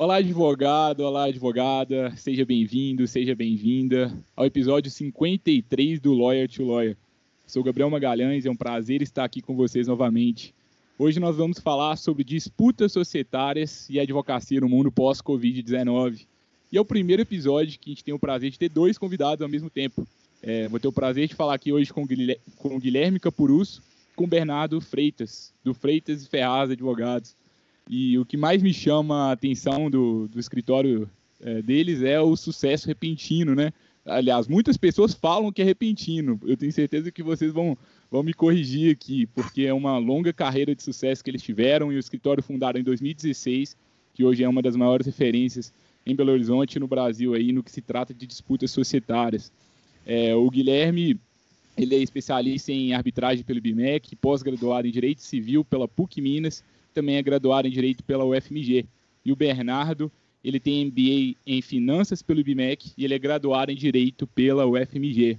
Olá, advogado, olá, advogada, seja bem-vindo, seja bem-vinda ao episódio 53 do Lawyer to Lawyer. Sou Gabriel Magalhães, é um prazer estar aqui com vocês novamente. Hoje nós vamos falar sobre disputas societárias e advocacia no mundo pós-Covid-19. E é o primeiro episódio que a gente tem o prazer de ter dois convidados ao mesmo tempo. Vou ter o prazer de falar aqui hoje com o Guilherme Capurusso e com o Bernardo Freitas, do Freitas e Ferraz Advogados. E o que mais me chama a atenção do escritório deles é o sucesso repentino, né? Aliás, muitas pessoas falam que é repentino. Eu tenho certeza que vocês vão me corrigir aqui, porque é uma longa carreira de sucesso que eles tiveram e o escritório fundado em 2016, que hoje é uma das maiores referências em Belo Horizonte e no Brasil aí, no que se trata de disputas societárias. O Guilherme, ele é especialista em arbitragem pelo IBMEC, pós-graduado em Direito Civil pela PUC Minas, também é graduado em Direito pela UFMG. E o Bernardo, ele tem MBA em Finanças pelo IBMEC e ele é graduado em Direito pela UFMG.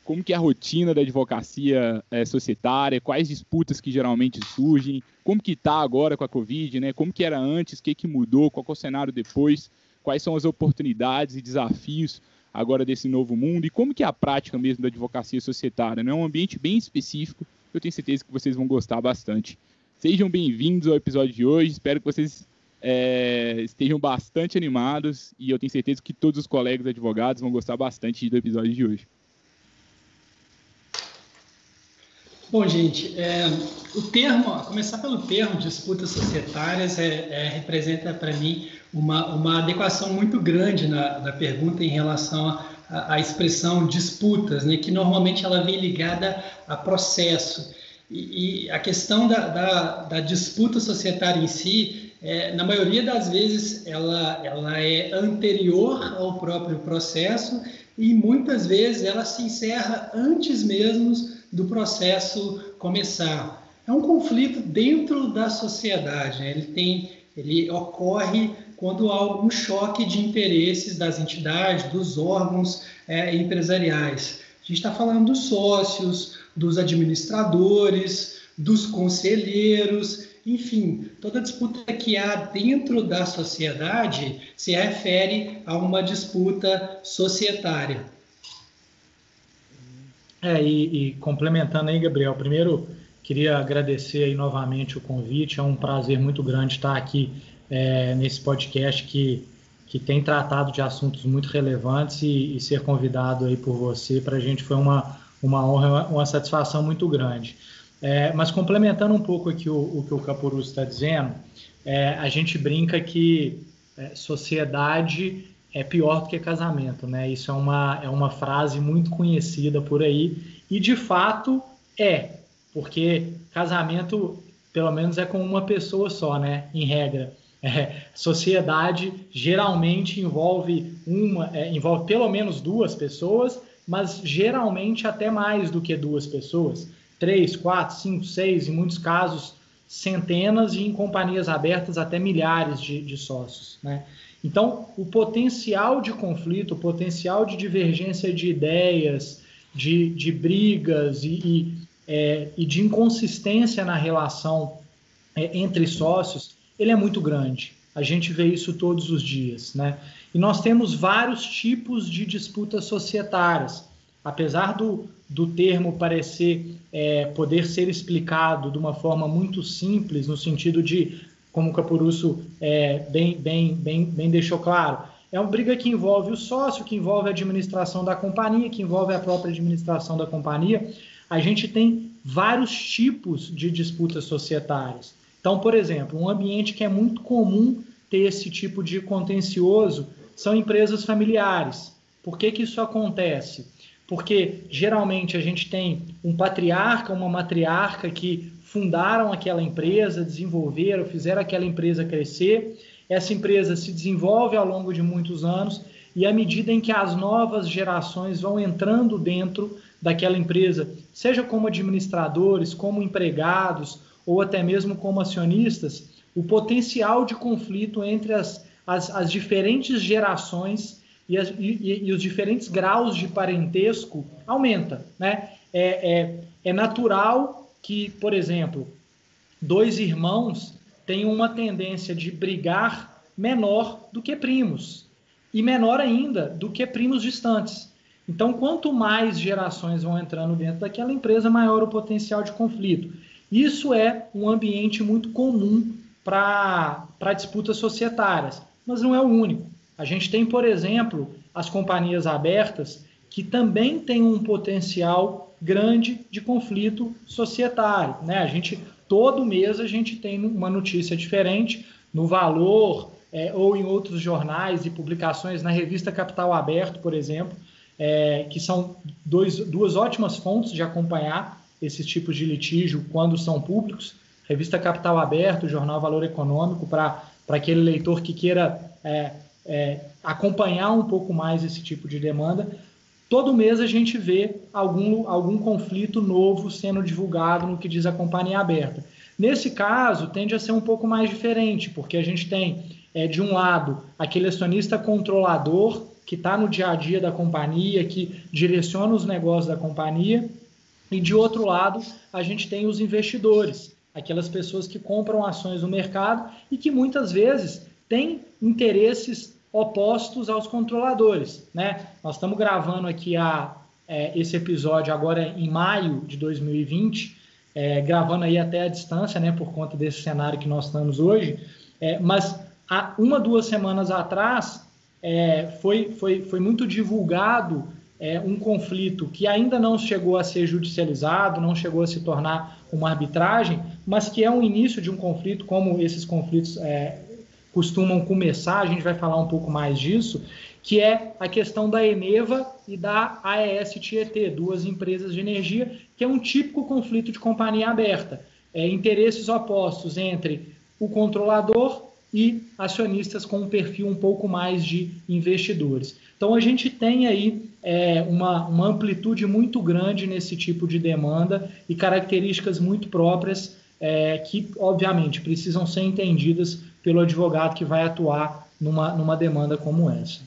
Como que é a rotina da advocacia societária? Quais disputas que geralmente surgem? Como que está agora com a Covid, né? Como que era antes? O que mudou? Qual é o cenário depois? Quais são as oportunidades e desafios agora desse novo mundo? E como que é a prática mesmo da advocacia societária? É um ambiente bem específico. Eu tenho certeza que vocês vão gostar bastante. Sejam bem-vindos ao episódio de hoje, espero que vocês estejam bastante animados e eu tenho certeza que todos os colegas advogados vão gostar bastante do episódio de hoje. Bom, gente, começar pelo termo disputas societárias representa para mim uma adequação muito grande na pergunta em relação à expressão disputas, né, que normalmente ela vem ligada a processo. E a questão da disputa societária em si, na maioria das vezes, ela é anterior ao próprio processo e muitas vezes ela se encerra antes mesmo do processo começar. É um conflito dentro da sociedade, né? Ele ocorre quando há um choque de interesses das entidades, dos órgãos empresariais. A gente está falando dos sócios, dos administradores, dos conselheiros, enfim, toda disputa que há dentro da sociedade se refere a uma disputa societária. E complementando aí, Gabriel, primeiro queria agradecer aí novamente o convite, é um prazer muito grande estar aqui nesse podcast que tem tratado de assuntos muito relevantes e ser convidado aí por você, para a gente foi uma honra, uma satisfação muito grande. Mas complementando um pouco aqui o que o Capurusso está dizendo, a gente brinca que sociedade é pior do que casamento, né? Isso é uma frase muito conhecida por aí e, de fato, porque casamento, pelo menos, é com uma pessoa só, né? Em regra. Sociedade geralmente envolve pelo menos duas pessoas, mas geralmente até mais do que duas pessoas. 3, 4, 5, 6, em muitos casos centenas e em companhias abertas até milhares de sócios, né? Então, o potencial de conflito, o potencial de divergência de ideias, de brigas e de inconsistência na relação entre sócios, ele é muito grande. A gente vê isso todos os dias, né? E nós temos vários tipos de disputas societárias. Apesar do termo parecer poder ser explicado de uma forma muito simples, no sentido de, como o Capurusso bem deixou claro, é uma briga que envolve o sócio, que envolve a administração da companhia, que envolve a própria administração da companhia. A gente tem vários tipos de disputas societárias. Então, por exemplo, um ambiente que é muito comum ter esse tipo de contencioso são empresas familiares. Por que isso acontece? Porque geralmente a gente tem um patriarca, uma matriarca que fundaram aquela empresa, desenvolveram, fizeram aquela empresa crescer. Essa empresa se desenvolve ao longo de muitos anos e à medida em que as novas gerações vão entrando dentro daquela empresa, seja como administradores, como empregados ou até mesmo como acionistas, o potencial de conflito entre as diferentes gerações e os diferentes graus de parentesco aumenta, né? É natural que, por exemplo, dois irmãos tenham uma tendência de brigar menor do que primos, e menor ainda do que primos distantes. Então, quanto mais gerações vão entrando dentro daquela empresa, maior o potencial de conflito. Isso é um ambiente muito comum para disputas societárias, mas não é o único. A gente tem, por exemplo, as companhias abertas, que também têm um potencial grande de conflito societário, né? Todo mês a gente tem uma notícia diferente no Valor ou em outros jornais e publicações, na revista Capital Aberto, por exemplo, que são duas ótimas fontes de acompanhar esses tipos de litígio quando são públicos. Revista Capital Aberto, Jornal Valor Econômico, para aquele leitor que queira acompanhar um pouco mais esse tipo de demanda. Todo mês a gente vê algum conflito novo sendo divulgado no que diz a companhia aberta. Nesse caso, tende a ser um pouco mais diferente, porque a gente tem, de um lado, aquele acionista controlador que está no dia a dia da companhia, que direciona os negócios da companhia, e de outro lado, a gente tem os investidores, aquelas pessoas que compram ações no mercado e que muitas vezes têm interesses opostos aos controladores, né? Nós estamos gravando aqui esse episódio agora em maio de 2020, gravando aí até a distância, né, por conta desse cenário que nós estamos hoje, mas há 1-2 semanas atrás foi muito divulgado um conflito que ainda não chegou a ser judicializado, não chegou a se tornar uma arbitragem, mas que é um início de um conflito, como esses conflitos costumam começar, a gente vai falar um pouco mais disso, que é a questão da Eneva e da AES Tietê, duas empresas de energia, que é um típico conflito de companhia aberta. Interesses opostos entre o controlador e acionistas com um perfil um pouco mais de investidores. Então, a gente tem aí uma amplitude muito grande nesse tipo de demanda e características muito próprias que, obviamente, precisam ser entendidas pelo advogado que vai atuar numa demanda como essa.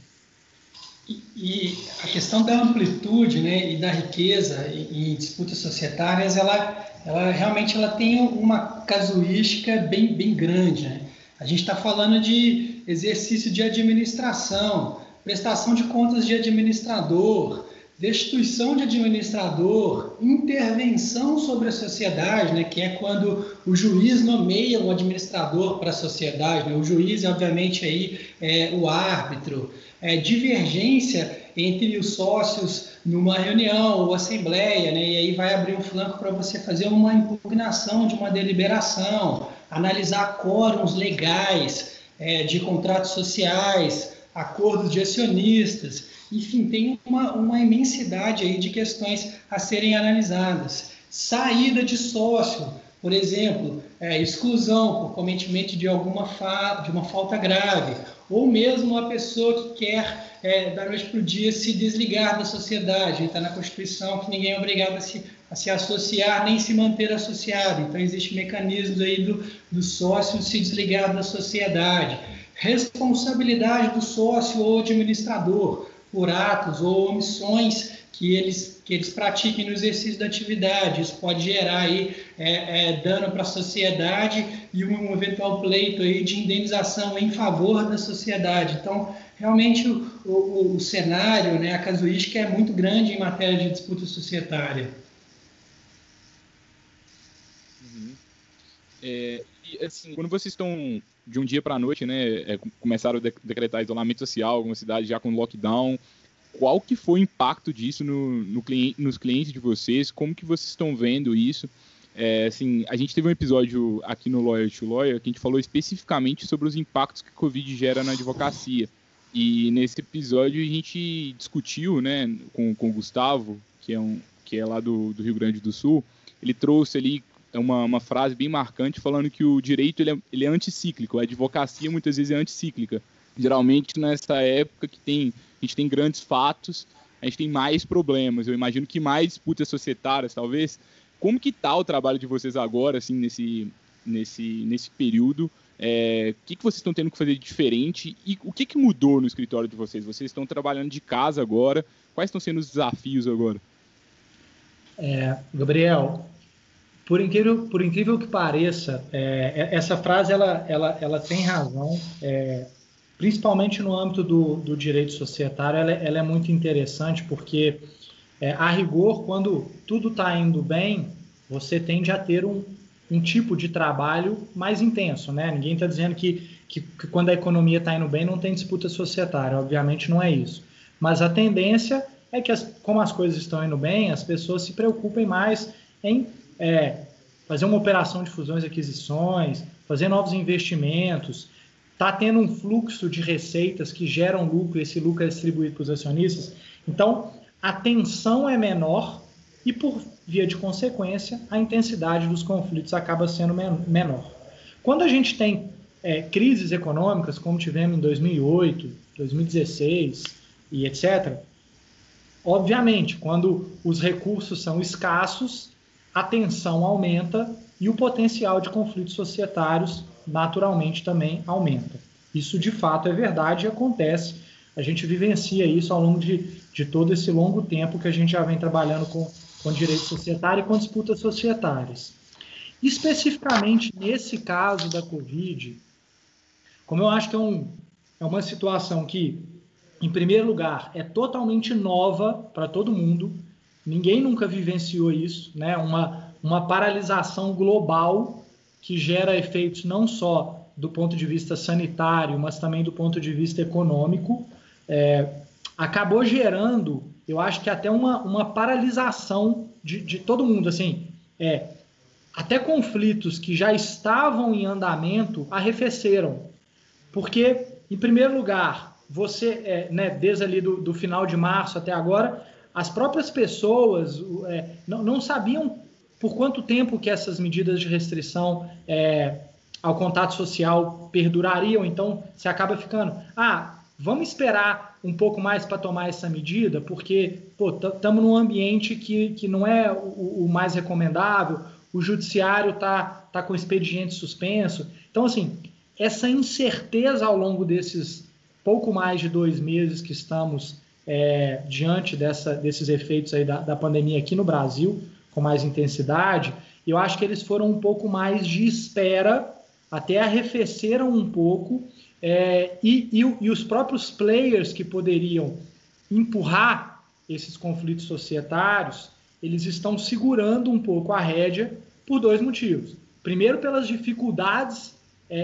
E a questão da amplitude, né, e da riqueza em disputas societárias, ela realmente tem uma casuística bem grande, né? A gente está falando de exercício de administração, prestação de contas de administrador, destituição de administrador, intervenção sobre a sociedade, né, que é quando o juiz nomeia um administrador para a sociedade, né? O juiz, obviamente, aí o árbitro, divergência entre os sócios numa reunião ou assembleia, né? E aí vai abrir um flanco para você fazer uma impugnação de uma deliberação, analisar quórums legais de contratos sociais, acordos de acionistas, enfim, tem uma imensidade aí de questões a serem analisadas. Saída de sócio, por exemplo, exclusão por cometimento de uma falta grave, ou mesmo uma pessoa que quer, da noite para o dia, se desligar da sociedade. Está na Constituição que ninguém é obrigado a se associar, nem se manter associado. Então, existem mecanismos aí do sócio se desligar da sociedade. Responsabilidade do sócio ou administrador por atos ou omissões que eles pratiquem no exercício da atividade. Isso pode gerar aí, dano para a sociedade e um eventual pleito aí de indenização em favor da sociedade. Então, realmente, o cenário, né, a casuística é muito grande em matéria de disputa societária. E, assim, quando vocês estão de um dia para a noite, né, começaram a decretar isolamento social, algumas cidades já com lockdown, qual que foi o impacto disso nos clientes de vocês? Como que vocês estão vendo isso? Assim, a gente teve um episódio aqui no Lawyer to Lawyer que a gente falou especificamente sobre os impactos que a Covid gera na advocacia. E nesse episódio a gente discutiu, né, com o Gustavo, que é lá do Rio Grande do Sul. Ele trouxe ali uma frase bem marcante falando que o direito ele é anticíclico, a advocacia muitas vezes é anticíclica. Geralmente nessa época que a gente tem grandes fatos, a gente tem mais problemas, eu imagino que mais disputas societárias talvez. Como que está o trabalho de vocês agora, assim, nesse período? O que vocês estão tendo que fazer de diferente e o que mudou no escritório de vocês? Vocês estão trabalhando de casa agora, quais estão sendo os desafios agora? Gabriel, por incrível que pareça, essa frase ela tem razão. principalmente no âmbito do direito societário, ela é muito interessante, porque, a rigor, quando tudo está indo bem, você tende a ter um tipo de trabalho mais intenso, né? Ninguém está dizendo que quando a economia está indo bem não tem disputa societária, obviamente não é isso. Mas a tendência é que, como as coisas estão indo bem, as pessoas se preocupem mais em fazer uma operação de fusões e aquisições, fazer novos investimentos, está tendo um fluxo de receitas que geram lucro, e esse lucro é distribuído para os acionistas. Então, a tensão é menor e, por via de consequência, a intensidade dos conflitos acaba sendo menor. Quando a gente tem crises econômicas, como tivemos em 2008, 2016 e etc., obviamente, quando os recursos são escassos, a tensão aumenta e o potencial de conflitos societários naturalmente também aumenta. Isso de fato é verdade e acontece. A gente vivencia isso ao longo de todo esse longo tempo que a gente já vem trabalhando com direito societário e com disputas societárias. Especificamente nesse caso da Covid, como eu acho que é uma situação que, em primeiro lugar, é totalmente nova para todo mundo, ninguém nunca vivenciou isso, né? Uma paralisação global que gera efeitos não só do ponto de vista sanitário, mas também do ponto de vista econômico, acabou gerando, eu acho que até uma paralisação de todo mundo, assim, até conflitos que já estavam em andamento arrefeceram, porque, em primeiro lugar, você, desde ali do final de março até agora, as próprias pessoas não sabiam por quanto tempo que essas medidas de restrição ao contato social perdurariam. Então, você acaba ficando, vamos esperar um pouco mais para tomar essa medida, porque estamos num ambiente que não é o mais recomendável, o judiciário está com o expediente suspenso. Então, assim, essa incerteza ao longo desses pouco mais de 2 meses que estamos diante desses efeitos aí da pandemia aqui no Brasil, com mais intensidade, eu acho que eles foram um pouco mais de espera, até arrefeceram um pouco, e os próprios players que poderiam empurrar esses conflitos societários, eles estão segurando um pouco a rédea por 2 motivos. Primeiro, pelas dificuldades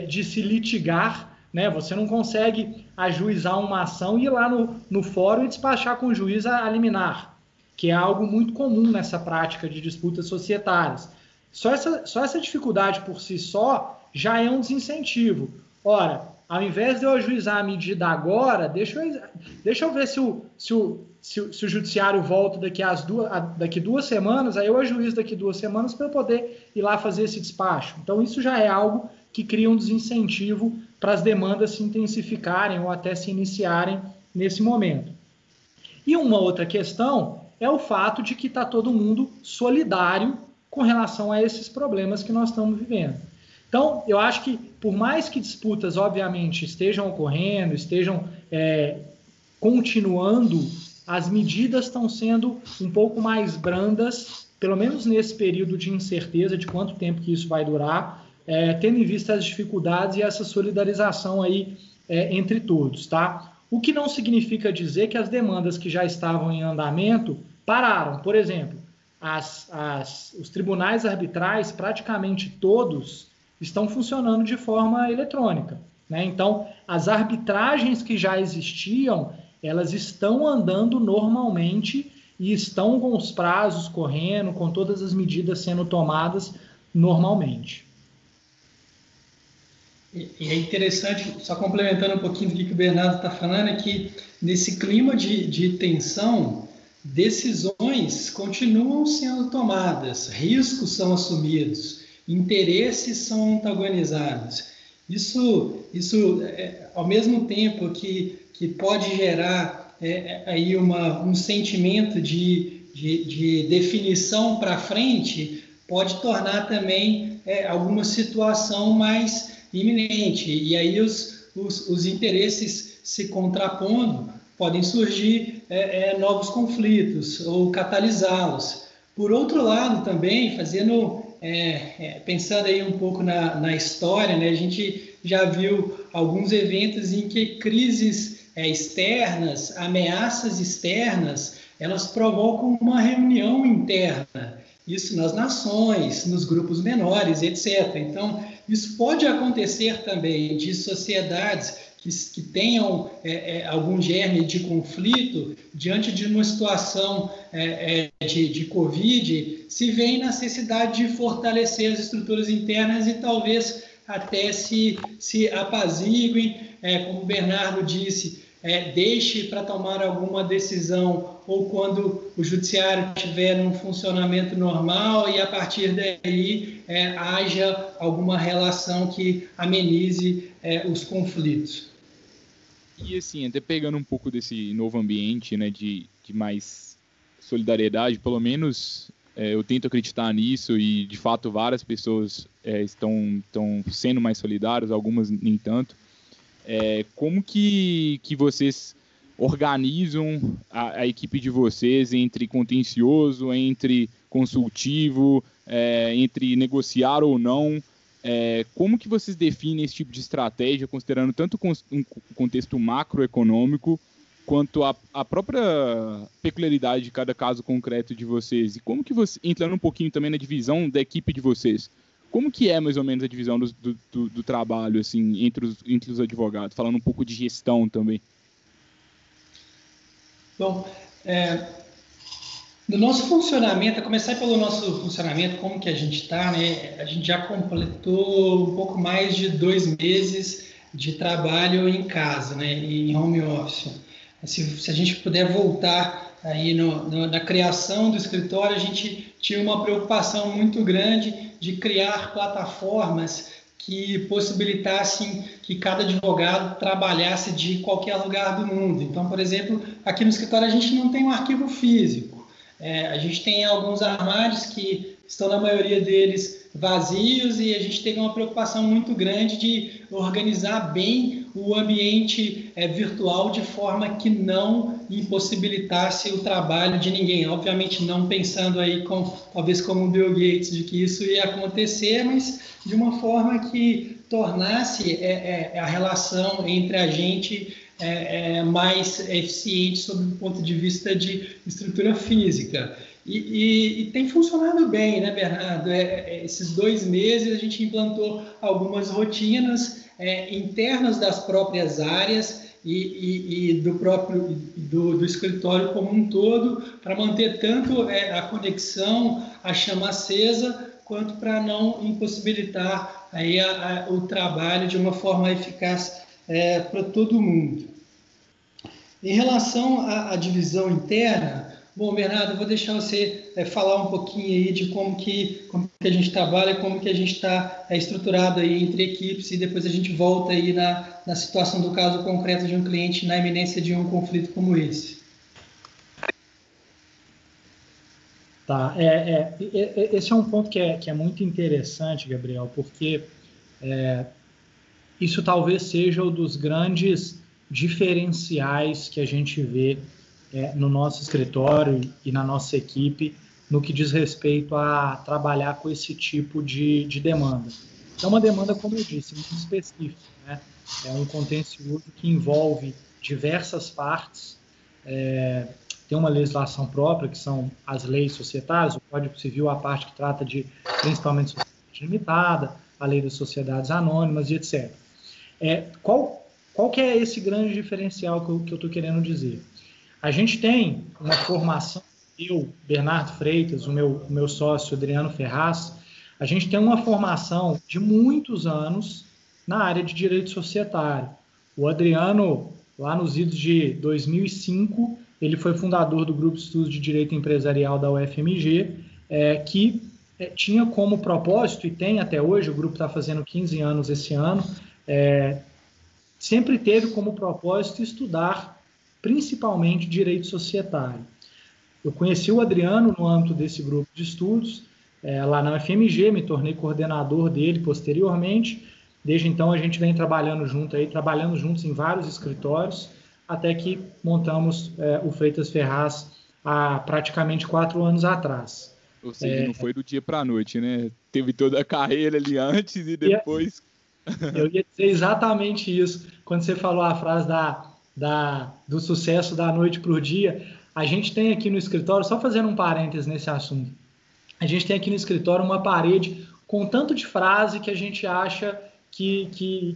de se litigar, né? Você não consegue ajuizar uma ação e ir lá no fórum e despachar com o juiz a liminar, que é algo muito comum nessa prática de disputas societárias. Só essa dificuldade por si só já é um desincentivo. Ora, ao invés de eu ajuizar a medida agora, deixa eu ver se o judiciário volta daqui 2 semanas, aí eu ajuizo daqui 2 semanas para eu poder ir lá fazer esse despacho. Então, isso já é algo que cria um desincentivo para as demandas se intensificarem ou até se iniciarem nesse momento. E uma outra questão é o fato de que está todo mundo solidário com relação a esses problemas que nós estamos vivendo. Então, eu acho que, por mais que disputas, obviamente, estejam ocorrendo, estejam continuando, as medidas estão sendo um pouco mais brandas, pelo menos nesse período de incerteza de quanto tempo que isso vai durar, tendo em vista as dificuldades e essa solidarização aí entre todos, tá? O que não significa dizer que as demandas que já estavam em andamento pararam. Por exemplo, os tribunais arbitrais, praticamente todos, estão funcionando de forma eletrônica, né? Então, as arbitragens que já existiam, elas estão andando normalmente e estão com os prazos correndo, com todas as medidas sendo tomadas normalmente. E é interessante, só complementando um pouquinho do que o Bernardo está falando, é que nesse clima de tensão, decisões continuam sendo tomadas, riscos são assumidos, interesses são antagonizados. Isso ao mesmo tempo que pode gerar aí um sentimento de definição para frente, pode tornar também alguma situação mais iminente. E aí os interesses se contrapondo, podem surgir novos conflitos ou catalisá-los. Por outro lado, também, fazendo pensando aí um pouco na história, né, a gente já viu alguns eventos em que crises externas, ameaças externas, elas provocam uma reunião interna. Isso nas nações, nos grupos menores, etc. Então, isso pode acontecer também de sociedades que tenham algum germe de conflito, diante de uma situação de Covid, se vê necessidade de fortalecer as estruturas internas e talvez até se apaziguem, como o Bernardo disse, deixe para tomar alguma decisão ou quando o judiciário estiver num funcionamento normal e a partir daí haja alguma relação que amenize os conflitos. E assim, até pegando um pouco desse novo ambiente, né, de mais solidariedade, pelo menos eu tento acreditar nisso e de fato várias pessoas estão sendo mais solidárias, algumas nem tanto. Como que vocês organizam a equipe de vocês entre contencioso, entre consultivo, entre negociar ou não? Como que vocês definem esse tipo de estratégia, considerando tanto um contexto macroeconômico quanto a própria peculiaridade de cada caso concreto de vocês? E como que você, entrando um pouquinho também na divisão da equipe de vocês, como que é mais ou menos a divisão do trabalho assim, entre os advogados? Falando um pouco de gestão também. Bom, no nosso funcionamento, a começar pelo nosso funcionamento, como que a gente está, né? A gente já completou um pouco mais de 2 meses de trabalho em casa, né? Em home office. Se a gente puder voltar aí na criação do escritório, a gente tinha uma preocupação muito grande de criar plataformas que possibilitassem que cada advogado trabalhasse de qualquer lugar do mundo. Então, por exemplo, aqui no escritório a gente não tem um arquivo físico. A gente tem alguns armários que estão, na maioria deles, vazios e a gente teve uma preocupação muito grande de organizar bem o ambiente virtual de forma que não impossibilitasse o trabalho de ninguém. Obviamente não pensando aí talvez como o Bill Gates de que isso ia acontecer, mas de uma forma que tornasse a relação entre a gente mais eficiente sob o ponto de vista de estrutura física. E tem funcionado bem, né, Bernardo? Esses 2 meses a gente implantou algumas rotinas internas das próprias áreas e do escritório como um todo, para manter tanto a conexão, a chama acesa, quanto para não impossibilitar aí o trabalho de uma forma eficaz para todo mundo. Em relação à divisão interna, bom, Bernardo, eu vou deixar você falar um pouquinho aí de como que a gente trabalha, como que a gente está estruturado aí entre equipes e depois a gente volta aí na situação do caso concreto de um cliente na iminência de um conflito como esse. Tá, esse é um ponto que é muito interessante, Gabriel, porque isso talvez seja um dos grandes diferenciais que a gente vê no nosso escritório e na nossa equipe no que diz respeito a trabalhar com esse tipo de demanda. É uma demanda, como eu disse, muito específica, né? É um contencioso que envolve diversas partes, tem uma legislação própria, que são as leis societárias, o Código Civil, a parte que trata de, principalmente, sociedade limitada, a lei das sociedades anônimas e etc. Qual que é esse grande diferencial que eu estou querendo dizer? A gente tem uma formação, eu, Bernardo Freitas, o meu sócio Adriano Ferraz, a gente tem uma formação de muitos anos na área de direito societário. O Adriano, lá nos idos de 2005, ele foi fundador do Grupo de Estudos de Direito Empresarial da UFMG, que tinha como propósito, e tem até hoje, o grupo está fazendo 15 anos esse ano, sempre teve como propósito estudar principalmente direito societário. Eu conheci o Adriano no âmbito desse grupo de estudos, lá na UFMG, me tornei coordenador dele posteriormente. Desde então a gente vem trabalhando juntos em vários escritórios, até que montamos o Freitas Ferraz há praticamente 4 anos atrás. Ou seja, não foi do dia para a noite, né? Teve toda a carreira ali antes e depois... Eu ia dizer exatamente isso. Quando você falou a frase do sucesso da noite para o dia, a gente tem aqui no escritório, só fazendo um parênteses nesse assunto, a gente tem aqui no escritório uma parede com tanto de frase que a gente acha que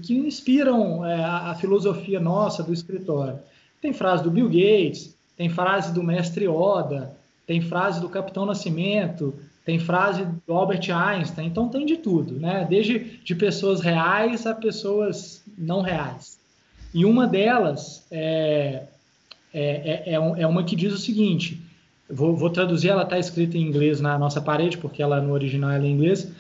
inspiram a filosofia nossa do escritório. Tem frase do Bill Gates, tem frase do mestre Oda, tem frase do Capitão Nascimento, tem frase do Albert Einstein, então tem de tudo, né? Desde de pessoas reais a pessoas não reais. E uma delas é uma que diz o seguinte, vou traduzir, ela está escrita em inglês na nossa parede, porque ela no original ela é em inglês,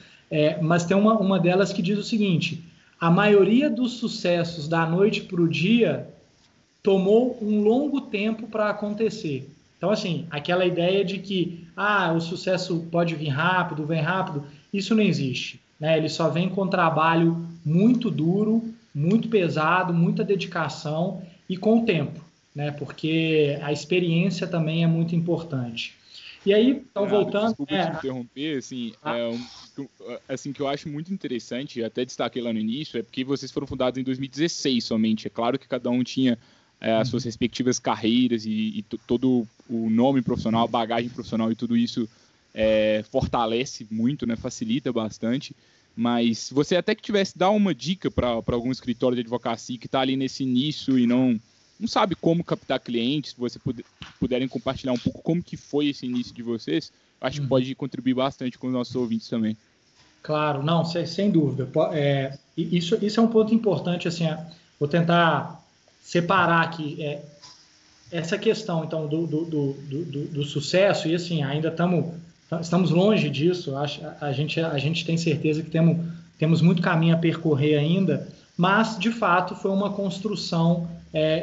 mas tem uma delas que diz o seguinte: a maioria dos sucessos da noite para o dia tomou um longo tempo para acontecer. Então, assim, aquela ideia de que o sucesso pode vir rápido, vem rápido, isso não existe, né? Ele só vem com trabalho muito duro, muito pesado, muita dedicação e com o tempo, né? Porque a experiência também é muito importante. E aí, então, voltando... Desculpa te interromper, assim, que eu acho muito interessante, até destaquei lá no início, é porque vocês foram fundados em 2016 somente. É claro que cada um tinha as suas respectivas carreiras e todo o nome profissional, a bagagem profissional e tudo isso fortalece muito, né, facilita bastante. Mas se você até que tivesse dar uma dica para algum escritório de advocacia que está ali nesse início e não sabe como captar clientes, se você puderem compartilhar um pouco como que foi esse início de vocês, acho que pode contribuir bastante com os nossos ouvintes também. Claro, não, sem dúvida. Isso é um ponto importante, assim, vou tentar separar aqui essa questão, então, do sucesso, e assim, ainda estamos longe disso, a gente tem certeza que temos muito caminho a percorrer ainda, mas, de fato, foi uma construção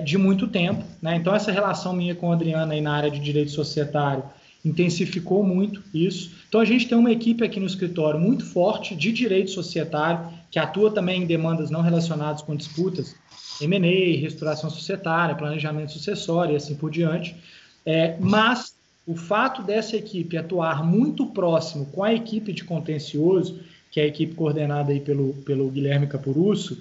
de muito tempo, né? Então, essa relação minha com a Adriana aí na área de direito societário intensificou muito isso. Então, a gente tem uma equipe aqui no escritório muito forte de direito societário, que atua também em demandas não relacionadas com disputas, M&A, reestruturação societária, planejamento sucessório e assim por diante. Mas o fato dessa equipe atuar muito próximo com a equipe de contencioso, que é a equipe coordenada aí pelo Guilherme Caporusso,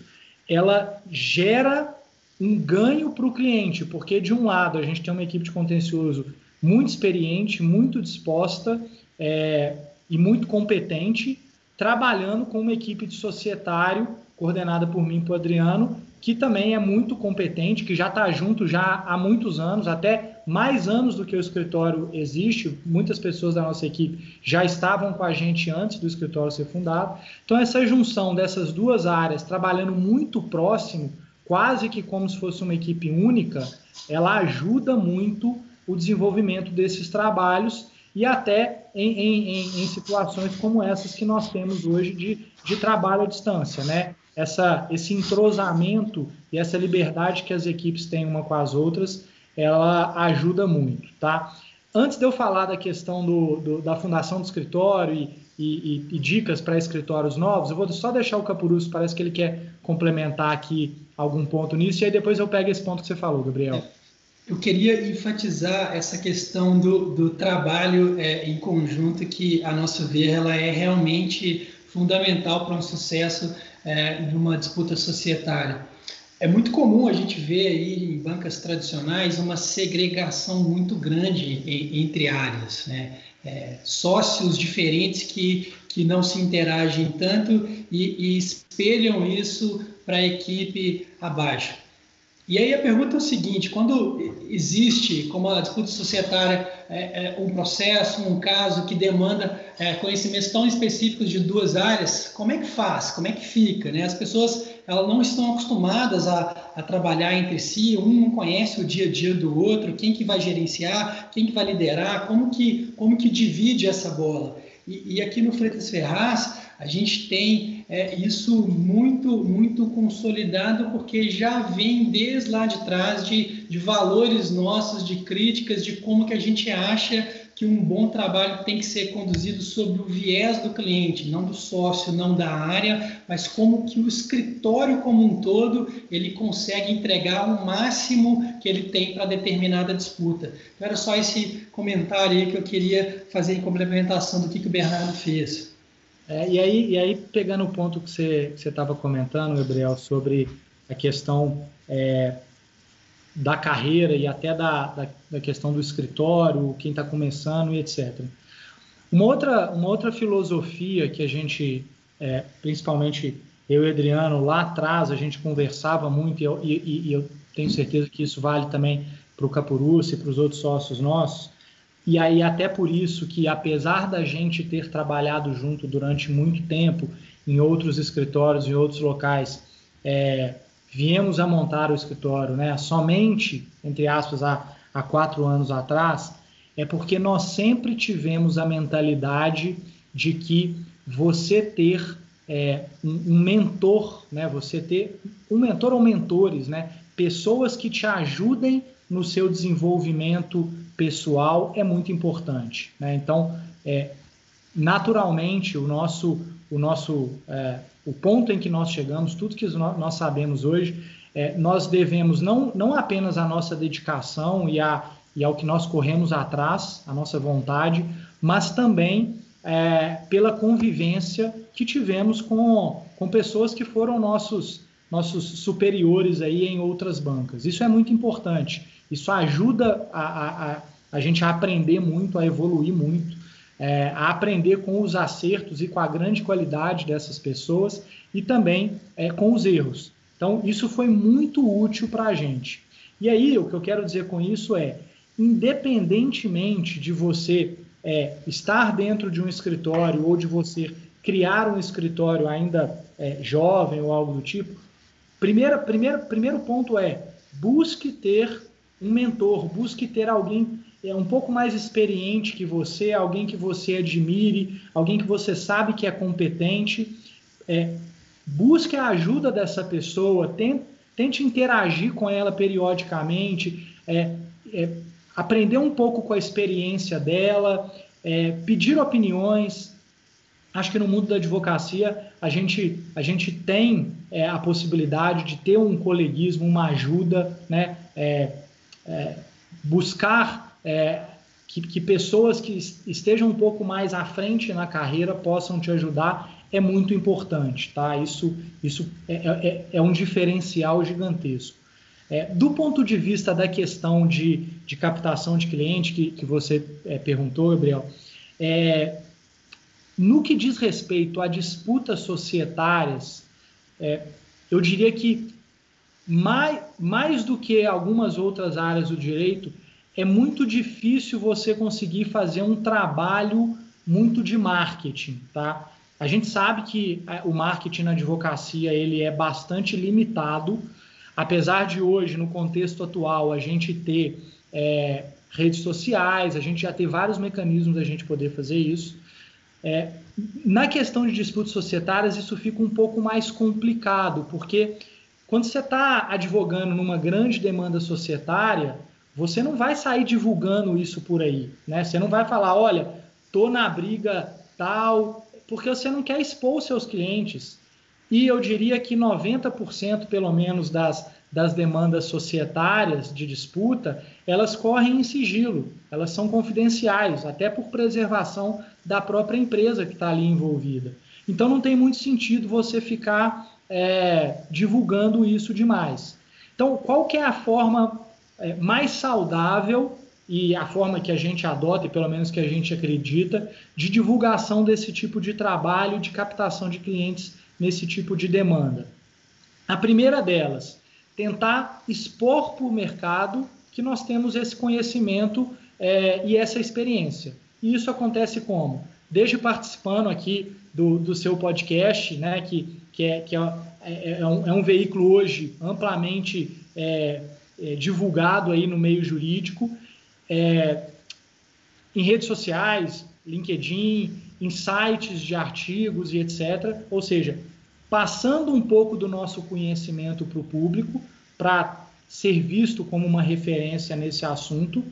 ela gera um ganho para o cliente, porque de um lado a gente tem uma equipe de contencioso muito experiente, muito disposta e muito competente, trabalhando com uma equipe de societário coordenada por mim e por Adriano, que também é muito competente, que já está junto já há muitos anos, até mais anos do que o escritório existe. Muitas pessoas da nossa equipe já estavam com a gente antes do escritório ser fundado. Então, essa junção dessas duas áreas, trabalhando muito próximo, quase que como se fosse uma equipe única, ela ajuda muito o desenvolvimento desses trabalhos e até em situações como essas que nós temos hoje de trabalho à distância, né? Esse entrosamento e essa liberdade que as equipes têm uma com as outras, ela ajuda muito, tá? Antes de eu falar da questão da fundação do escritório e dicas para escritórios novos, eu vou só deixar o Caporusso, parece que ele quer complementar aqui algum ponto nisso, e aí depois eu pego esse ponto que você falou, Gabriel. Eu queria enfatizar essa questão do trabalho em conjunto, que, a nosso ver, ela é realmente fundamental para um sucesso de uma disputa societária. É muito comum a gente ver aí em bancas tradicionais uma segregação muito grande entre áreas, né? Sócios diferentes que não se interagem tanto e espelham isso para a equipe abaixo. E aí a pergunta é o seguinte: quando existe, como a disputa societária, um processo, um caso que demanda conhecimentos tão específicos de duas áreas, como é que faz? Como é que fica, né? As pessoas elas não estão acostumadas a trabalhar entre si, um não conhece o dia a dia do outro, quem que vai gerenciar, quem que vai liderar, como que divide essa bola. E aqui no Freitas Ferraz, a gente tem isso muito consolidado, porque já vem desde lá de trás de valores nossos, de críticas, de como que a gente acha que um bom trabalho tem que ser conduzido sob o viés do cliente, não do sócio, não da área, mas como que o escritório como um todo, ele consegue entregar o máximo que ele tem para determinada disputa. Então, era só esse comentário aí que eu queria fazer em complementação do que o Bernardo fez. E aí, pegando o ponto que você estava comentando, Gabriel, sobre a questão da carreira e até da questão do escritório, quem está começando e etc. Uma outra filosofia que a gente, principalmente eu e Adriano, lá atrás, a gente conversava muito, e eu tenho certeza que isso vale também para o Capurussi e para os outros sócios nossos, e aí até por isso que, apesar da gente ter trabalhado junto durante muito tempo em outros escritórios, em outros locais, viemos a montar o escritório, né, somente, entre aspas, há 4 anos atrás, é porque nós sempre tivemos a mentalidade de que você ter um mentor, né, você ter um mentor ou mentores, né, pessoas que te ajudem no seu desenvolvimento pessoal é muito importante, né? Então, naturalmente, o ponto em que nós chegamos, tudo que nós sabemos hoje, nós devemos não apenas a nossa dedicação e ao que nós corremos atrás, a nossa vontade, mas também pela convivência que tivemos com pessoas que foram nossos superiores aí em outras bancas. Isso é muito importante. Isso ajuda a gente a aprender muito, a evoluir muito, a aprender com os acertos e com a grande qualidade dessas pessoas e também com os erros. Então, isso foi muito útil para a gente. E aí, o que eu quero dizer com isso independentemente de você estar dentro de um escritório ou de você criar um escritório ainda jovem ou algo do tipo, primeiro ponto busque ter um mentor, busque ter alguém um pouco mais experiente que você, alguém que você admire, alguém que você sabe que é competente. Busque a ajuda dessa pessoa, tente interagir com ela periodicamente, aprender um pouco com a experiência dela, pedir opiniões. Acho que no mundo da advocacia a gente tem a possibilidade de ter um coleguismo, uma ajuda, né? Buscar que pessoas que estejam um pouco mais à frente na carreira possam te ajudar é muito importante, tá? Isso é um diferencial gigantesco. Do ponto de vista da questão de captação de cliente que você perguntou, Gabriel, no que diz respeito a disputas societárias, eu diria que mais do que algumas outras áreas do direito, é muito difícil você conseguir fazer um trabalho muito de marketing, tá? A gente sabe que o marketing na advocacia ele é bastante limitado, apesar de hoje, no contexto atual, a gente ter redes sociais, a gente já ter vários mecanismos da gente poder fazer isso. Na questão de disputas societárias, isso fica um pouco mais complicado, porque quando você está advogando numa grande demanda societária, você não vai sair divulgando isso por aí, né? Você não vai falar, olha, estou na briga tal, porque você não quer expor os seus clientes. E eu diria que 90% pelo menos das demandas societárias de disputa, elas correm em sigilo, elas são confidenciais, até por preservação da própria empresa que está ali envolvida. Então não tem muito sentido você ficar divulgando isso demais. Então, qual que é a forma mais saudável e a forma que a gente adota, e pelo menos que a gente acredita, de divulgação desse tipo de trabalho, de captação de clientes nesse tipo de demanda? A primeira delas, tentar expor para o mercado que nós temos esse conhecimento e essa experiência. E isso acontece como? Desde participando aqui do seu podcast, né, que é um veículo hoje amplamente divulgado aí no meio jurídico, em redes sociais, LinkedIn, em sites de artigos e etc. Ou seja, passando um pouco do nosso conhecimento para o público, para ser visto como uma referência nesse assunto.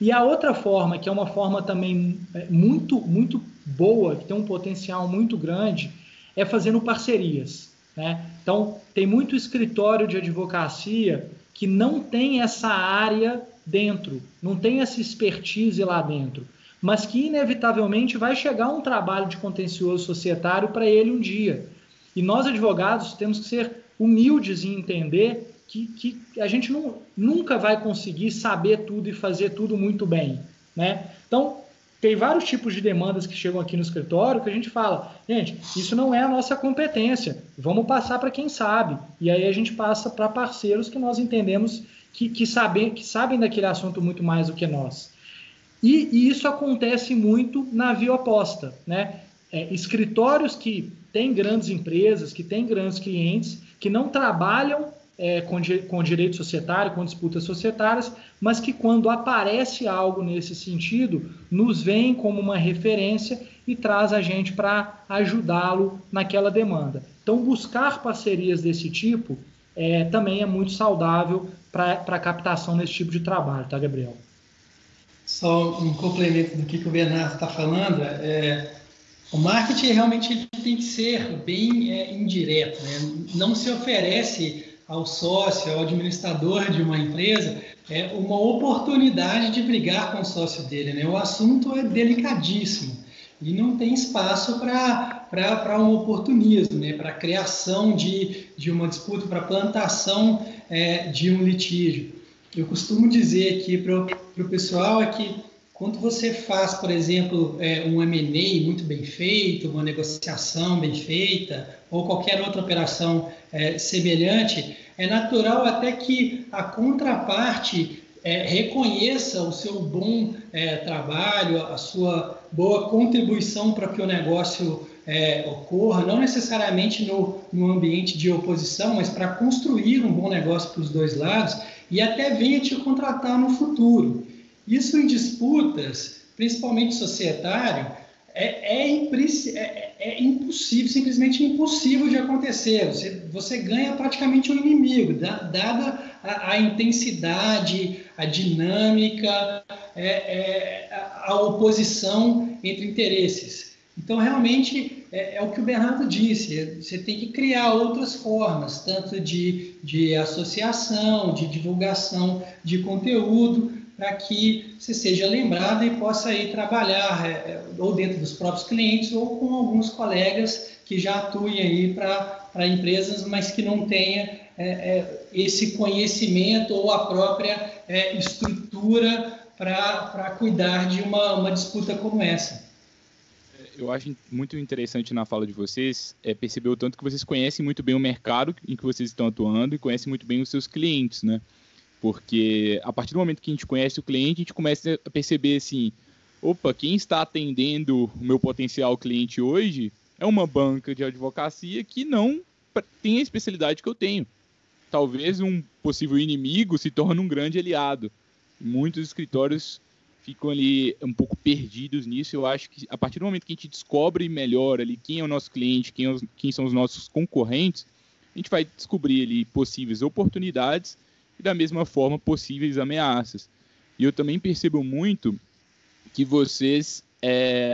E a outra forma, que é uma forma também muito, muito boa, que tem um potencial muito grande, é fazendo parcerias, né? Então, tem muito escritório de advocacia que não tem essa área dentro, não tem essa expertise lá dentro, mas que inevitavelmente vai chegar um trabalho de contencioso societário para ele um dia. E nós, advogados, temos que ser humildes em entender que a gente nunca vai conseguir saber tudo e fazer tudo muito bem, né? Então, tem vários tipos de demandas que chegam aqui no escritório que a gente fala, gente, isso não é a nossa competência, vamos passar para quem sabe. E aí a gente passa para parceiros que nós entendemos que sabem daquele assunto muito mais do que nós. E isso acontece muito na via oposta, né? Escritórios que têm grandes empresas, que têm grandes clientes, que não trabalham com direito societário, com disputas societárias, mas que quando aparece algo nesse sentido, nos veem como uma referência e traz a gente para ajudá-lo naquela demanda. Então, buscar parcerias desse tipo também é muito saudável para a captação nesse tipo de trabalho, tá, Gabriel? Só um complemento do que o Bernardo está falando, o marketing realmente tem que ser bem indireto, né? Não se oferece ao sócio, ao administrador de uma empresa, uma oportunidade de brigar com o sócio dele, né? O assunto é delicadíssimo e não tem espaço para um oportunismo, né? Para a criação de uma disputa, para a plantação de um litígio. Eu costumo dizer aqui para o pessoal que quando você faz, por exemplo, um M&A muito bem feito, uma negociação bem feita, ou qualquer outra operação semelhante, é natural até que a contraparte reconheça o seu bom trabalho, a sua boa contribuição para que o negócio ocorra, não necessariamente no ambiente de oposição, mas para construir um bom negócio para os dois lados e até venha te contratar no futuro. Isso em disputas, principalmente societário, é impossível, simplesmente impossível de acontecer. Você ganha praticamente um inimigo, dada a intensidade, a dinâmica, a oposição entre interesses. Então, realmente, é o que o Bernardo disse, você tem que criar outras formas, tanto de associação, de divulgação de conteúdo, para que você seja lembrado e possa ir trabalhar ou dentro dos próprios clientes ou com alguns colegas que já atuem aí para empresas, mas que não tenha esse conhecimento ou a própria estrutura para cuidar de uma disputa como essa. Eu acho muito interessante na fala de vocês perceber o tanto que vocês conhecem muito bem o mercado em que vocês estão atuando e conhecem muito bem os seus clientes, né? Porque a partir do momento que a gente conhece o cliente, a gente começa a perceber assim, opa, quem está atendendo o meu potencial cliente hoje é uma banca de advocacia que não tem a especialidade que eu tenho. Talvez um possível inimigo se torne um grande aliado. Muitos escritórios ficam ali um pouco perdidos nisso. Eu acho que a partir do momento que a gente descobre melhor ali quem é o nosso cliente, quem são os nossos concorrentes, a gente vai descobrir ali possíveis oportunidades e da mesma forma possíveis ameaças. E eu também percebo muito que vocês,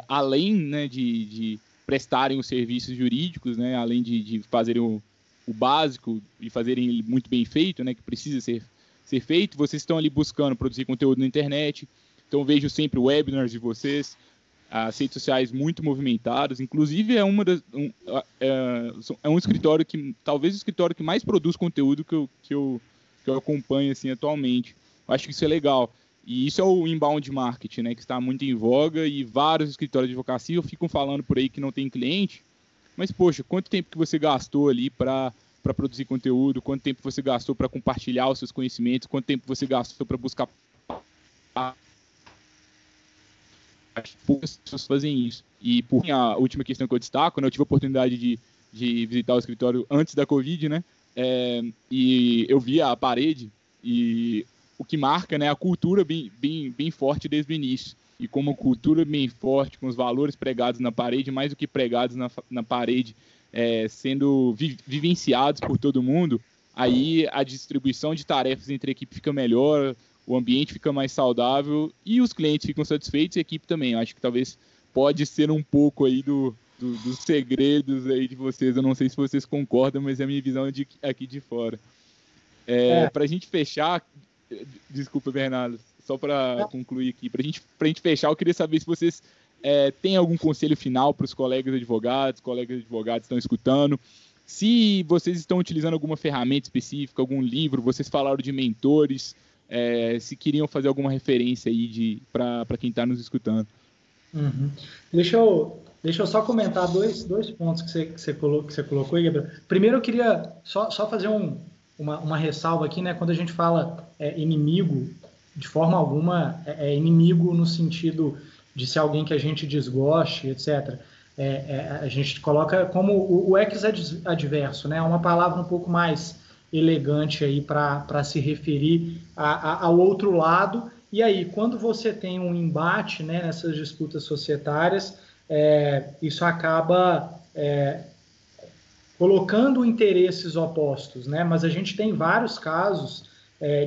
além, né, de prestarem os serviços jurídicos, né, além de fazerem o básico e fazerem muito bem feito, né, que precisa ser feito, vocês estão ali buscando produzir conteúdo na internet. Então vejo sempre webinars de vocês, as redes sociais muito movimentadas, inclusive é um escritório que, talvez o escritório que mais produz conteúdo que eu acompanho assim, atualmente. Eu acho que isso é legal. E isso é o inbound marketing, né, que está muito em voga e vários escritórios de advocacia ficam falando por aí que não tem cliente. Mas, poxa, quanto tempo que você gastou ali para produzir conteúdo? Quanto tempo você gastou para compartilhar os seus conhecimentos? Quanto tempo você gastou para buscar... Poucas pessoas fazem isso. E por mim, a última questão que eu destaco, né, eu tive a oportunidade de visitar o escritório antes da Covid, né? E eu vi a parede e o que marca, né, a cultura bem forte desde o início. E como a cultura bem forte, com os valores pregados na parede, mais do que pregados na parede, sendo vivenciados por todo mundo, aí a distribuição de tarefas entre a equipe fica melhor, o ambiente fica mais saudável e os clientes ficam satisfeitos e a equipe também. Eu acho que talvez pode ser um pouco aí dos segredos aí de vocês. Eu não sei se vocês concordam, mas é a minha visão aqui de fora. Para a gente fechar, desculpa, Bernardo, só para concluir aqui, para a gente fechar, eu queria saber se vocês têm algum conselho final para os colegas advogados estão escutando, se vocês estão utilizando alguma ferramenta específica, algum livro, vocês falaram de mentores, se queriam fazer alguma referência aí para quem está nos escutando. Uhum. Deixa eu só comentar dois pontos que você colocou aí, Gabriel. Primeiro, eu queria só fazer uma ressalva aqui, né? Quando a gente fala inimigo, de forma alguma é inimigo no sentido de ser alguém que a gente desgoste, etc. A gente coloca como o ex-adverso, né? Uma palavra um pouco mais elegante aí para se referir ao outro lado. E aí, quando você tem um embate, né, nessas disputas societárias, isso acaba colocando interesses opostos, né? Mas a gente tem vários casos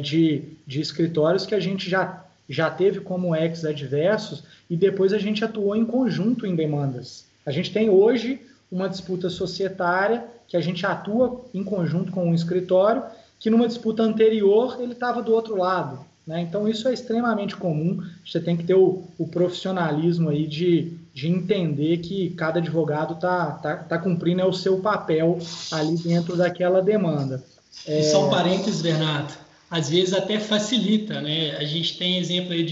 de escritórios que a gente já teve como ex-adversos e depois a gente atuou em conjunto em demandas. A gente tem hoje uma disputa societária que a gente atua em conjunto com um escritório que numa disputa anterior ele estava do outro lado, né? Então isso é extremamente comum. Você tem que ter o profissionalismo aí de entender que cada advogado tá cumprindo o seu papel ali dentro daquela demanda. E só um parênteses, Bernardo, às vezes até facilita, né? A gente tem exemplo aí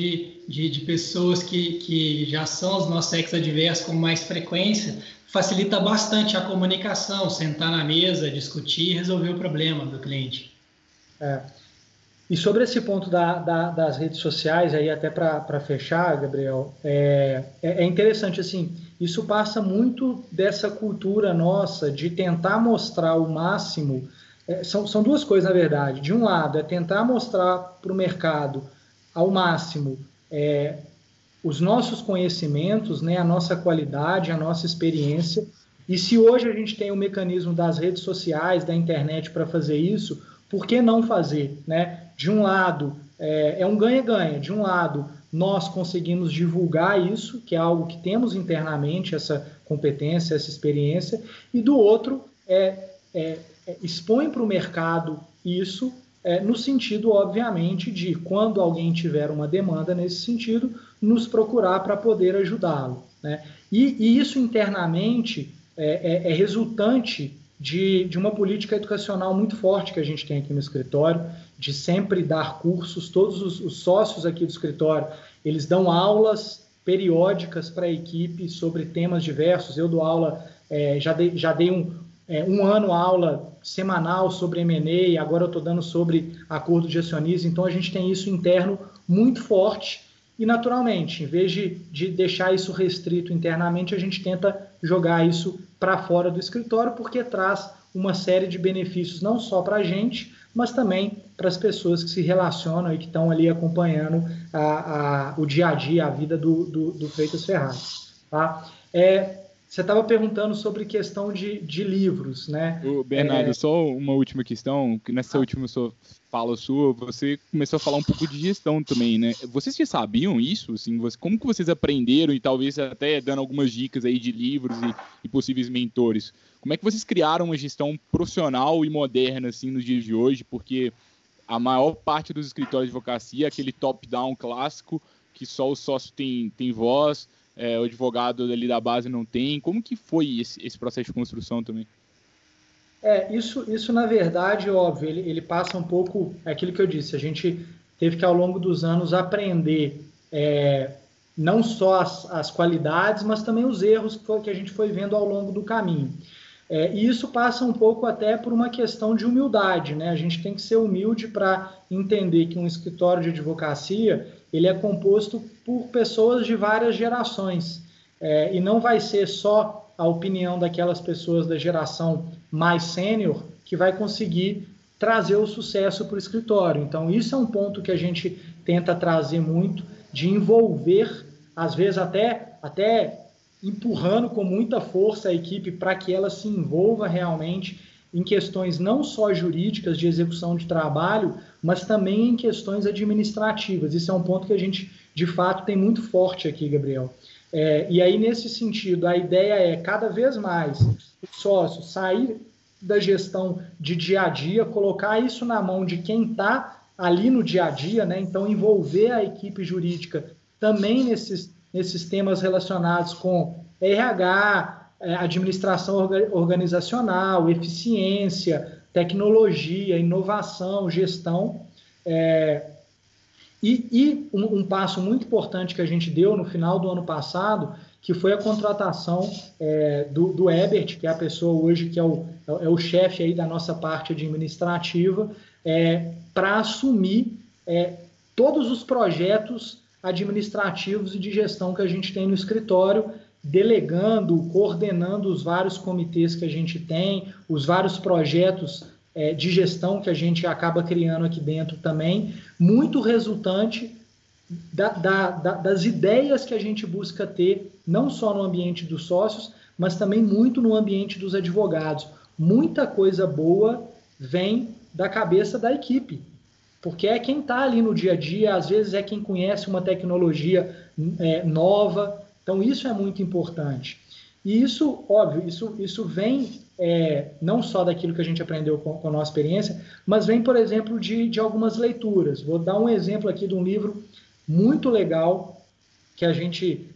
de pessoas que já são os nossos ex-adversos com mais frequência, facilita bastante a comunicação, sentar na mesa, discutir e resolver o problema do cliente. E sobre esse ponto das redes sociais, aí até para fechar, Gabriel, é interessante, assim, isso passa muito dessa cultura nossa de tentar mostrar o máximo. São duas coisas, na verdade. De um lado, é tentar mostrar para o mercado ao máximo os nossos conhecimentos, né, a nossa qualidade, a nossa experiência. E se hoje a gente tem o mecanismo das redes sociais, da internet para fazer isso, por que não fazer, né? De um lado, é um ganha-ganha. De um lado, nós conseguimos divulgar isso, que é algo que temos internamente, essa competência, essa experiência, e do outro, expõe para o mercado isso, no sentido, obviamente, de quando alguém tiver uma demanda nesse sentido, nos procurar para poder ajudá-lo, né? E isso internamente é resultante de uma política educacional muito forte que a gente tem aqui no escritório, de sempre dar cursos. Todos os sócios aqui do escritório, eles dão aulas periódicas para a equipe sobre temas diversos. Eu dou aula, já dei um ano aula semanal sobre M&A, agora eu estou dando sobre acordo de acionistas. Então a gente tem isso interno muito forte e, naturalmente, em vez de deixar isso restrito internamente, a gente tenta jogar isso para fora do escritório, porque traz uma série de benefícios não só para a gente, mas também para as pessoas que se relacionam e que estão ali acompanhando o dia a dia, a vida do Freitas Ferraz. Tá? Você estava perguntando sobre questão de livros, né? Bernardo, só uma última questão, que nessa última fala sua, você começou a falar um pouco de gestão também, né? Vocês já sabiam isso? Assim, como que vocês aprenderam e talvez até dando algumas dicas aí de livros e possíveis mentores? Como é que vocês criaram uma gestão profissional e moderna, assim, nos dias de hoje? Porque a maior parte dos escritórios de advocacia é aquele top-down clássico, que só o sócio tem voz, o advogado ali da base não tem. Como que foi esse processo de construção também? Isso na verdade, óbvio, ele passa um pouco, aquilo que eu disse, a gente teve que ao longo dos anos aprender não só as qualidades, mas também os erros que a gente foi vendo ao longo do caminho. E isso passa um pouco até por uma questão de humildade, né? A gente tem que ser humilde para entender que um escritório de advocacia ele é composto por pessoas de várias gerações, e não vai ser só a opinião daquelas pessoas da geração mais sênior que vai conseguir trazer o sucesso para o escritório. Então, isso é um ponto que a gente tenta trazer muito, de envolver, às vezes até empurrando com muita força a equipe para que ela se envolva realmente em questões não só jurídicas de execução de trabalho, mas também em questões administrativas. Isso é um ponto que a gente, de fato, tem muito forte aqui, Gabriel. E aí, nesse sentido, a ideia é cada vez mais o sócio sair da gestão de dia a dia, colocar isso na mão de quem está ali no dia a dia, né? Então envolver a equipe jurídica também nesses temas relacionados com RH, administração organizacional, eficiência, tecnologia, inovação, gestão. E um passo muito importante que a gente deu no final do ano passado, que foi a contratação do Ebert, que é a pessoa hoje que é o chefe aí da nossa parte administrativa, para assumir todos os projetos administrativos e de gestão que a gente tem no escritório, delegando, coordenando os vários comitês que a gente tem, os vários projetos de gestão que a gente acaba criando aqui dentro também, muito resultante das ideias que a gente busca ter, não só no ambiente dos sócios, mas também muito no ambiente dos advogados. Muita coisa boa vem da cabeça da equipe, porque é quem está ali no dia a dia, às vezes é quem conhece uma tecnologia nova, então isso é muito importante. E isso, óbvio, isso vem não só daquilo que a gente aprendeu com a nossa experiência, mas vem, por exemplo, de algumas leituras. Vou dar um exemplo aqui de um livro muito legal que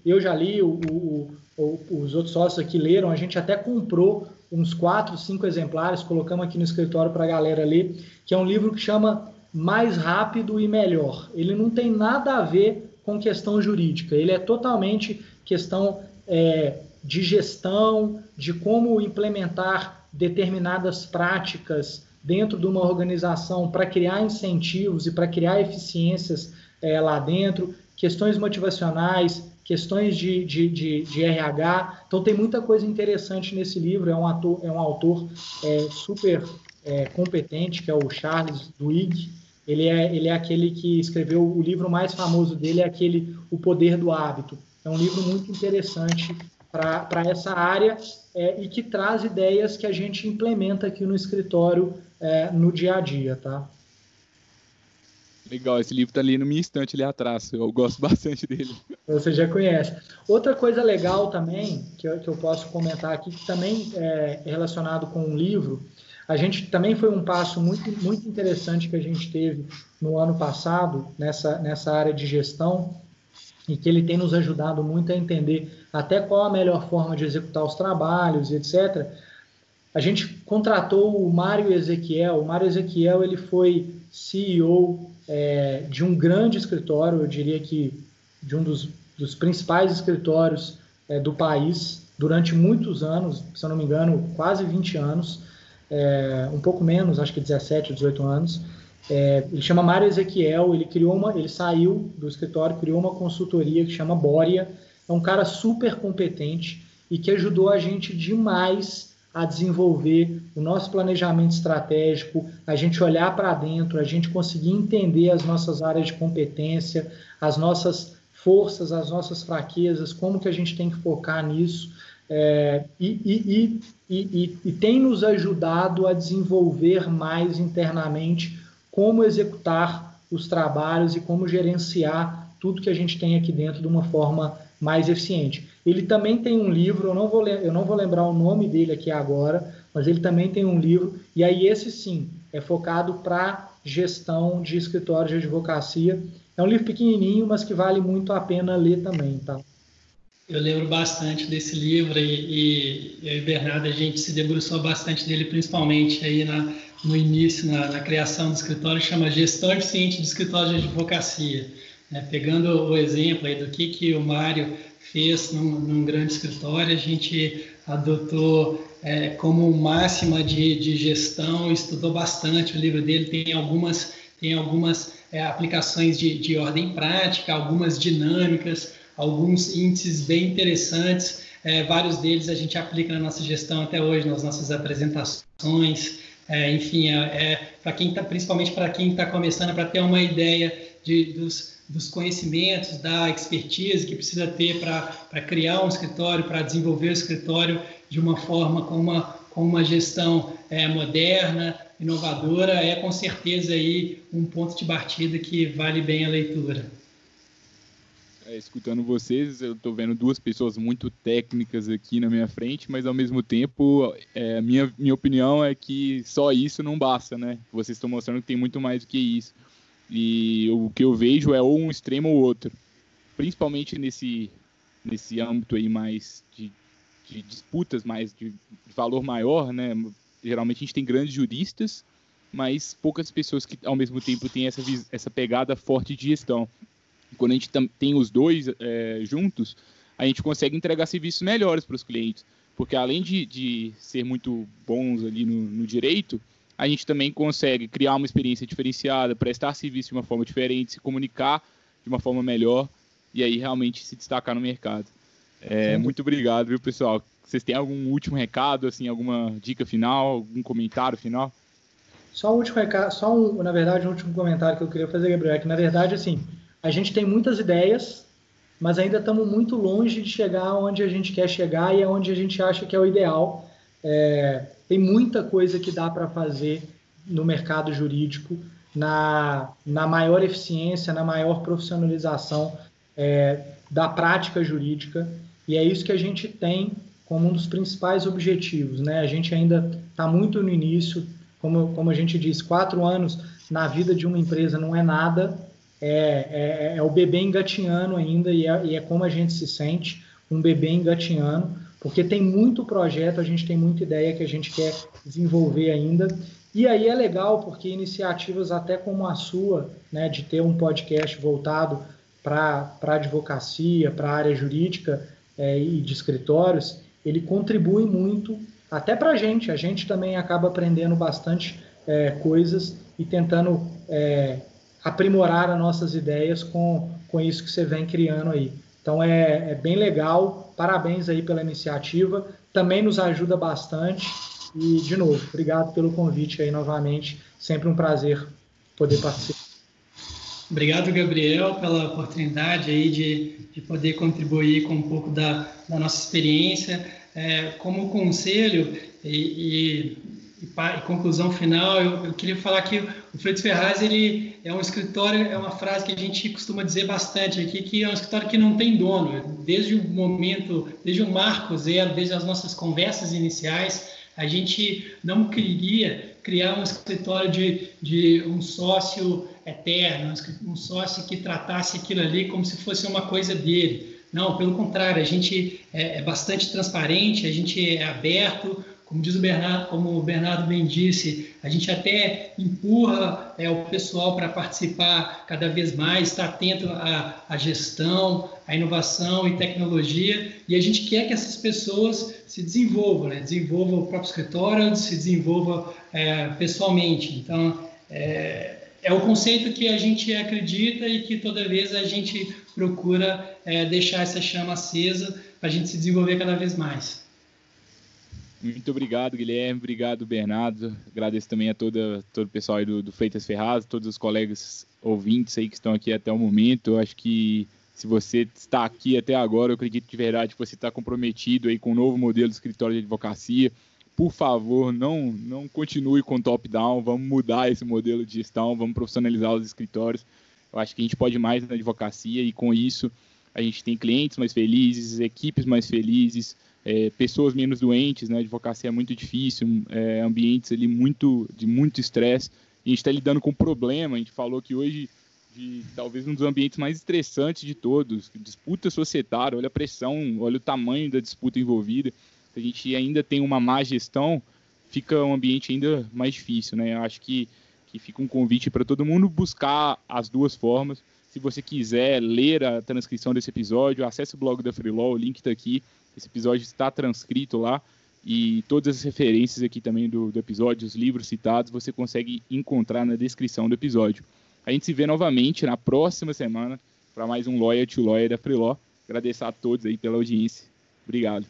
eu já li, os outros sócios aqui leram, a gente até comprou uns 4, 5 exemplares, colocamos aqui no escritório para a galera ler, que é um livro que chama Mais Rápido e Melhor. Ele não tem nada a ver com questão jurídica, ele é totalmente questão de gestão, de como implementar determinadas práticas dentro de uma organização para criar incentivos e para criar eficiências lá dentro, questões motivacionais, questões de RH. Então tem muita coisa interessante nesse livro. É um autor super competente, que é o Charles Duhigg. Ele é aquele que escreveu o livro mais famoso dele, O Poder do Hábito. É um livro muito interessante para essa área e que traz ideias que a gente implementa aqui no escritório no dia a dia, tá? Legal, esse livro está ali no minha estante ali atrás, eu gosto bastante dele. Você já conhece. Outra coisa legal também, que eu posso comentar aqui, que também é relacionado com o livro, a gente também foi um passo muito, muito interessante que a gente teve no ano passado, nessa área de gestão, e que ele tem nos ajudado muito a entender até qual a melhor forma de executar os trabalhos, etc. A gente contratou o Mário Ezequiel. O Mário Ezequiel ele foi CEO de um grande escritório, eu diria que de um dos principais escritórios do país, durante muitos anos, se eu não me engano, quase 20 anos, um pouco menos, acho que 17, 18 anos. Ele chama Mário Ezequiel, ele saiu do escritório, criou uma consultoria que chama Boria. É um cara super competente e que ajudou a gente demais a desenvolver o nosso planejamento estratégico, a gente olhar para dentro, a gente conseguir entender as nossas áreas de competência, as nossas forças, as nossas fraquezas, como que a gente tem que focar nisso, e tem nos ajudado a desenvolver mais internamente como executar os trabalhos e como gerenciar tudo que a gente tem aqui dentro de uma forma mais eficiente. Ele também tem um livro, eu não vou lembrar o nome dele aqui agora, mas ele também tem um livro, e aí esse sim, é focado para gestão de escritórios de advocacia. É um livro pequenininho, mas que vale muito a pena ler também, tá? Eu lembro bastante desse livro e eu e Bernardo, a gente se debruçou bastante dele, principalmente aí no início, na criação do escritório, chama Gestão Eficiente de Escritório de Advocacia. Pegando o exemplo aí do que o Mário fez num grande escritório, a gente adotou como máxima de gestão, estudou bastante o livro dele, tem algumas aplicações de ordem prática, algumas dinâmicas, alguns índices bem interessantes, vários deles a gente aplica na nossa gestão até hoje, nas nossas apresentações, enfim, principalmente para quem está começando, para ter uma ideia dos conhecimentos, da expertise que precisa ter para criar um escritório, para desenvolver o escritório de uma forma com com uma gestão moderna, inovadora, é com certeza aí um ponto de partida que vale bem a leitura. Escutando vocês, eu estou vendo duas pessoas muito técnicas aqui na minha frente, mas ao mesmo tempo, minha opinião é que só isso não basta, né? Vocês estão mostrando que tem muito mais do que isso. E o que eu vejo é ou um extremo ou outro. Principalmente nesse âmbito aí mais de disputas, mais de valor maior, né? Geralmente a gente tem grandes juristas, mas poucas pessoas que ao mesmo tempo têm essa pegada forte de gestão. Quando a gente tem os dois juntos, a gente consegue entregar serviços melhores para os clientes, porque além de ser muito bons ali no direito, a gente também consegue criar uma experiência diferenciada, prestar serviço de uma forma diferente, se comunicar de uma forma melhor e aí realmente se destacar no mercado. Muito obrigado, viu, pessoal? Vocês têm algum último recado, assim, alguma dica final, algum comentário final? Só um último recado, na verdade, um último comentário que eu queria fazer, Gabriel, é que, na verdade, assim, a gente tem muitas ideias, mas ainda estamos muito longe de chegar onde a gente quer chegar e aonde a gente acha que é o ideal. Tem muita coisa que dá para fazer no mercado jurídico, na maior eficiência, na maior profissionalização da prática jurídica, e é isso que a gente tem como um dos principais objetivos, né? A gente ainda está muito no início, como a gente diz, 4 anos na vida de uma empresa não é nada, é o bebê engatinhando ainda, e é como a gente se sente, um bebê engatinhando, porque tem muito projeto, a gente tem muita ideia que a gente quer desenvolver ainda, e aí é legal porque iniciativas até como a sua, né, de ter um podcast voltado para a advocacia, para a área jurídica e de escritórios, ele contribui muito até para a gente também acaba aprendendo bastante coisas e tentando aprimorar as nossas ideias com isso que você vem criando aí. Então é bem legal, parabéns aí pela iniciativa, também nos ajuda bastante e, de novo, obrigado pelo convite aí novamente, sempre um prazer poder participar. Obrigado, Gabriel, pela oportunidade aí de poder contribuir com um pouco da nossa experiência. Como conselho e conclusão final, eu queria falar que o Freitas Ferraz, ele é um escritório, é uma frase que a gente costuma dizer bastante aqui, que é um escritório que não tem dono. Desde o marco zero, desde as nossas conversas iniciais, a gente não queria criar um escritório de um sócio eterno, um sócio que tratasse aquilo ali como se fosse uma coisa dele. Não, pelo contrário, a gente é bastante transparente, a gente é aberto, como diz o Bernardo, como o Bernardo bem disse, a gente até empurra o pessoal para participar cada vez mais, está atento à gestão, à inovação e tecnologia, e a gente quer que essas pessoas se desenvolvam, né? Desenvolvam o próprio escritório, se desenvolvam pessoalmente. Então, é o conceito que a gente acredita e que toda vez a gente procura deixar essa chama acesa para a gente se desenvolver cada vez mais. Muito obrigado, Guilherme. Obrigado, Bernardo. Agradeço também a todo o pessoal aí do Freitas Ferraz, todos os colegas ouvintes aí que estão aqui até o momento. Eu acho que se você está aqui até agora, eu acredito de verdade que você está comprometido aí com o novo modelo do escritório de advocacia. Por favor, não continue com top-down, vamos mudar esse modelo de gestão, vamos profissionalizar os escritórios. Eu acho que a gente pode mais na advocacia e com isso a gente tem clientes mais felizes, equipes mais felizes, pessoas menos doentes, né? A advocacia é muito difícil, ambientes ali de muito estresse, e a gente está lidando com um problema. A gente falou que hoje, talvez um dos ambientes mais estressantes de todos, disputa societária, olha a pressão, olha o tamanho da disputa envolvida. Se a gente ainda tem uma má gestão, fica um ambiente ainda mais difícil, né? Eu acho que fica um convite para todo mundo buscar as duas formas. Se você quiser ler a transcrição desse episódio, acesse o blog da Freelaw, o link está aqui. Esse episódio está transcrito lá e todas as referências aqui também do episódio, os livros citados, você consegue encontrar na descrição do episódio. A gente se vê novamente na próxima semana para mais um Lawyer to Lawyer da Freelaw. Agradecer a todos aí pela audiência. Obrigado.